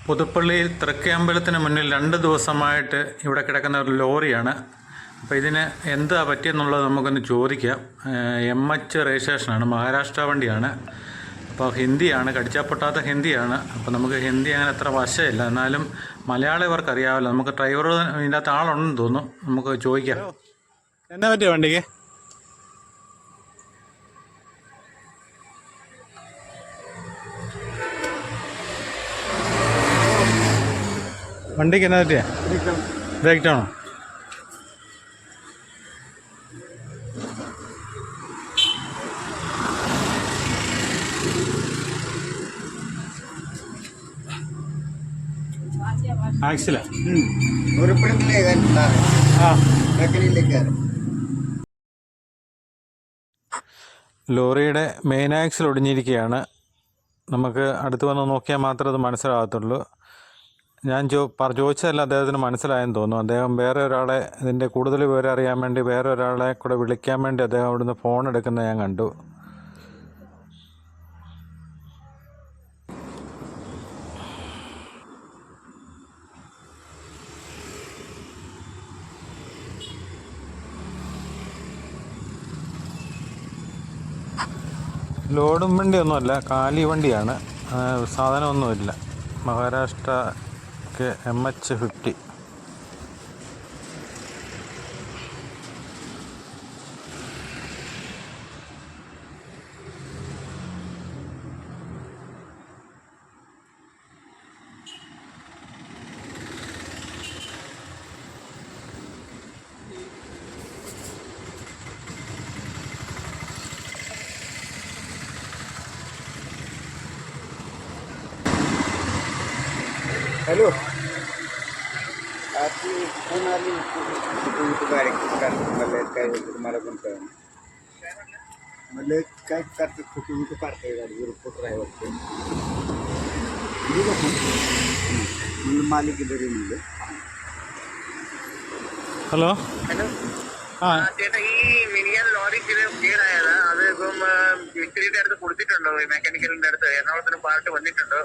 പുതുപ്പള്ളിയിൽ തൃക്കയമ്പലത്തിന് മുന്നിൽ 2 ദിവസമായിട്ട് ഇവിടെ കിടക്കുന്ന ഒരു ലോറിയാണ്. അപ്പോൾ ഇതിന് എന്താ പറ്റിയെന്നുള്ളത് നമുക്കൊന്ന് ചോദിക്കാം. MH രജിസ്ട്രേഷനാണ്, മഹാരാഷ്ട്ര വണ്ടിയാണ്. അപ്പോൾ ഹിന്ദിയാണ്, കടിച്ചാൽ പൊട്ടാത്ത ഹിന്ദിയാണ്. അപ്പോൾ നമുക്ക് ഹിന്ദി അങ്ങനെ അത്ര വശമില്ല, എന്നാലും മലയാളം ഇവർക്ക് അറിയാമല്ലോ. നമുക്ക് ഡ്രൈവർ ഇതിൻ്റെ അകത്ത് ആളുണ്ടെന്ന് തോന്നുന്നു, നമുക്ക് ചോദിക്കാം. എന്നാ പറ്റിയ വണ്ടിക്ക്? വണ്ടിക്ക് എന്നാ പറ്റിയ? ബ്രേക്ക് ഡൗണോ? ആക്സില ലോറിയുടെ മെയിൻ ആക്സിൽ ഒടിഞ്ഞിരിക്കുകയാണ്. നമുക്ക് അടുത്ത് വന്ന് നോക്കിയാൽ മാത്രമേ അത് മനസ്സിലാകത്തുള്ളൂ. ഞാൻ ചോദിച്ചതല്ല അദ്ദേഹത്തിന് മനസ്സിലായെന്ന് തോന്നുന്നു. അദ്ദേഹം വേറെ ഒരാളെ, ഇതിൻ്റെ കൂടുതൽ വിവരം അറിയാൻ വേണ്ടി വേറെ ഒരാളെ കൂടെ വിളിക്കാൻ വേണ്ടി അദ്ദേഹം അവിടുന്ന് ഫോൺ എടുക്കുന്നത് ഞാൻ കണ്ടു. ലോഡും വണ്ടിയൊന്നുമല്ല, കാലി വണ്ടിയാണ്, സാധനമൊന്നുമില്ല. മഹാരാഷ്ട്രക്ക് MH50. हॅलो, आपली फोन आली कुठून बारीक मला काय होतं तुम्हाला पण कळलं. मला काय करते कुठून काढताय गाडीवर कुठं आहे वाटतं म्हणलं मालिक बरी म्हणलं. ഹലോ. ആ ചേട്ടാ, ഈ മിനിയാൻ ലോറിക്ക് കേടായതാ. അത് ഇപ്പം മിസ്ത്രിയുടെ അടുത്ത് കൊടുത്തിട്ടുണ്ടോ? മെക്കാനിക്കലിന്റെ അടുത്ത് എറണാകുളത്തിന് പാർട്ട് വന്നിട്ടുണ്ടോ?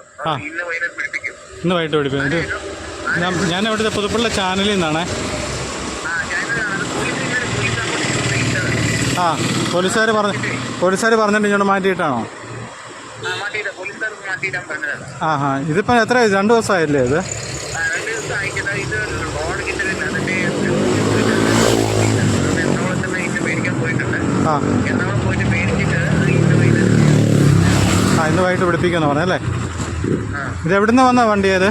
ഇന്ന് വൈകുന്നേരം പിടിപ്പിക്കും. ഇന്ന് വൈകിട്ട് പിടിപ്പിക്കും. ഞാൻ ഇവിടുത്തെ പുതുപ്പള്ളി ചാനലിൽ നിന്നാണേ. ആ, പോലീസുകാർ പറഞ്ഞിട്ട് ഇങ്ങോട്ട് മാറ്റിയിട്ടാണോ? ആ ഹാ, ഇതിപ്പോൾ എത്ര 2 ദിവസമായില്ലേ ഇത്? 2 ദിവസം അയക്കണ്ട. ഇത് ലോഡ് കിട്ടുന്നില്ല. ആ, ഇന്ന് വൈകിട്ട് പിടിപ്പിക്കുമെന്ന് പറഞ്ഞല്ലേ? ഇത് എവിടുന്ന് വന്ന വണ്ടി? ഏത്?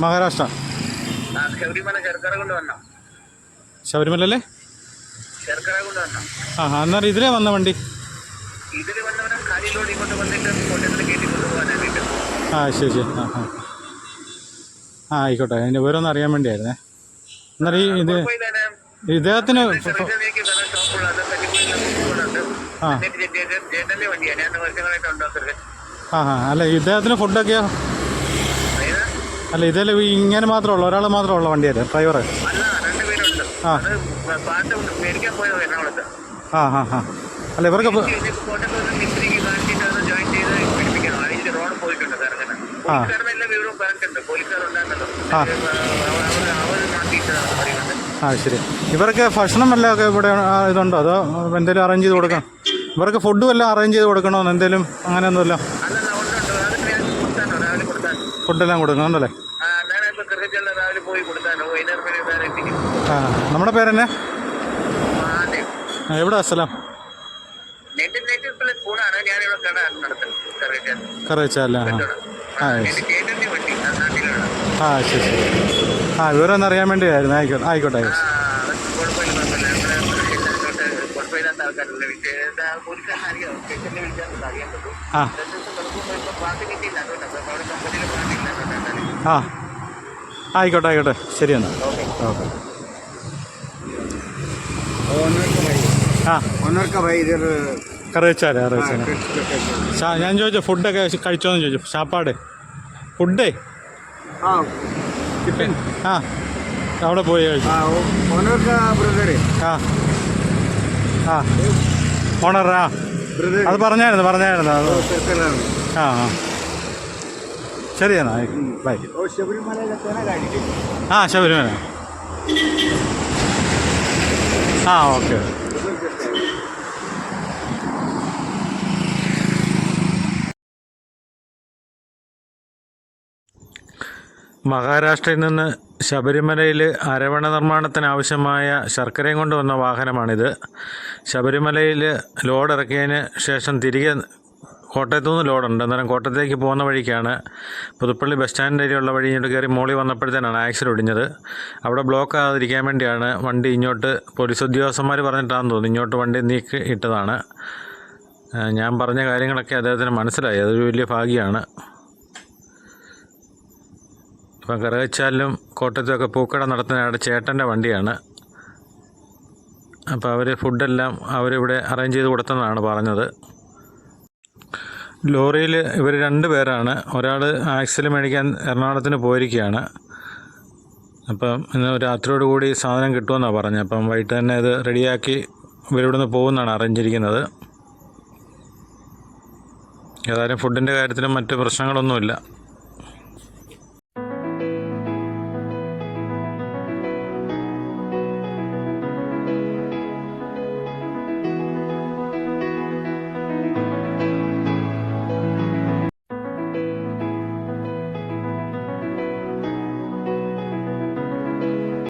മഹാരാഷ്ട്ര. ശബരിമലല്ലേ? ആ ഹാ, എന്നാലും ഇതിലേ വന്ന വണ്ടി. ആ ശരി ശരി. ആ ഹാ, ആ ആയിക്കോട്ടെ. അതിൻ്റെ വിവരമൊന്നും അറിയാൻ വേണ്ടിയായിരുന്നേ. എന്നാലും ഇത് ഇദ്ദേഹത്തിന് ആ ആ ഹാ, അല്ല ഇദ്ദേഹത്തിന് ഫുഡൊക്കെയോ? അല്ല ഇതിൽ ഇങ്ങനെ മാത്രമുള്ള ഒരാൾ മാത്രമുള്ള വണ്ടിയല്ലേ ഡ്രൈവർ? ആ ആ ഹാ ഹാ. അല്ല ഇവർക്ക് ആ ആ ആ ശരി. ഇവർക്ക് ഭക്ഷണം വല്ലതും ഒക്കെ ഇവിടെ ഇതുണ്ടോ, അതോ എന്തെങ്കിലും അറേഞ്ച് ചെയ്ത് കൊടുക്കണം? ഇവർക്ക് ഫുഡ് വല്ലതും അറേഞ്ച് ചെയ്ത് കൊടുക്കണമെന്ന് എന്തെങ്കിലും അങ്ങനെയൊന്നുമില്ല? ഫുഡെല്ലാം കൊടുക്കണമല്ലേ? ആ, നമ്മുടെ പേരെന്നെ? എവിടെ സ്ഥലം? കറിവച്ചാലേ? ആ ആ ശരി ശരി. ആ വിവരം അറിയാൻ വേണ്ടിയായിരുന്നു. ആയിക്കോട്ടെ ആയിക്കോട്ടെ. ആ ആ ആയിക്കോട്ടെ ആയിക്കോട്ടെ. ശരി എന്നാൽ. ഓക്കെ. ആ കറി വെച്ചാലേ? ഞാൻ ചോദിച്ചു ഫുഡൊക്കെ കഴിച്ചോന്ന് ചോദിച്ചു. സാപ്പാട് ഫുഡേ? ആ അവിടെ പോയി കഴിച്ചു. ആ ആ ഓണറാ? അത് പറഞ്ഞായിരുന്നു അത് സർക്കാരാണ്. ആ ആ ശരി എന്നാ ബൈ. ഓ ശബരിമലയിലെത്താനാ ഗാഡിക്ക്. ആ ശബരിമല ആ ഓക്കെ. മഹാരാഷ്ട്രയിൽ നിന്ന് ശബരിമലയിൽ അരവണ നിർമ്മാണത്തിന് ആവശ്യമായ ശർക്കരയും കൊണ്ട് വന്ന വാഹനമാണിത്. ശബരിമലയിൽ ലോഡ് ഇറക്കിയതിന് ശേഷം തിരികെ കോട്ടയത്തു നിന്ന് ലോഡുണ്ട്. അന്നേരം കോട്ടയത്തേക്ക് പോകുന്ന വഴിക്കാണ് പുതുപ്പള്ളി ബസ് സ്റ്റാൻഡിൻ്റെ അരിയുള്ള വഴി ഇങ്ങോട്ട് കയറി മോളി വന്നപ്പോഴത്തേനാണ് ആക്സിഡൻറ്റ് ഒടിഞ്ഞത്. അവിടെ ബ്ലോക്ക് ആകാതിരിക്കാൻ വേണ്ടിയാണ് വണ്ടി ഇങ്ങോട്ട് പോലീസ് ഉദ്യോഗസ്ഥന്മാർ പറഞ്ഞിട്ടാണെന്ന് തോന്നുന്നു ഇങ്ങോട്ട് വണ്ടി നീക്കി ഇട്ടതാണ്. ഞാൻ പറഞ്ഞ കാര്യങ്ങളൊക്കെ അദ്ദേഹത്തിന് മനസ്സിലായി. അതൊരു വലിയ ഭാഗ്യമാണ്. ഇപ്പം കറുകച്ചാലിലും കോട്ടയത്തുമൊക്കെ പൂക്കട നടത്തുന്ന അയാളുടെ ചേട്ടൻ്റെ വണ്ടിയാണ്. അപ്പോൾ അവർ ഫുഡെല്ലാം അവരിവിടെ അറേഞ്ച് ചെയ്ത് കൊടുത്തെന്നാണ് പറഞ്ഞത്. ലോറിയിൽ ഇവർ 2 പേരാണ്. ഒരാൾ ആക്സിൽ മേടിക്കാൻ എറണാകുളത്തിന് പോയിരിക്കുകയാണ്. അപ്പം ഇന്ന് രാത്രിയോട് കൂടി സാധനം കിട്ടുമെന്നാണ് പറഞ്ഞത്. അപ്പം വൈകിട്ട് തന്നെ ഇത് റെഡിയാക്കി ഇവരിവിടുന്ന് പോകുമെന്നാണ് അറിഞ്ഞിരിക്കുന്നത്. ഏതായാലും ഫുഡിൻ്റെ കാര്യത്തിലും മറ്റ് പ്രശ്നങ്ങളൊന്നുമില്ല.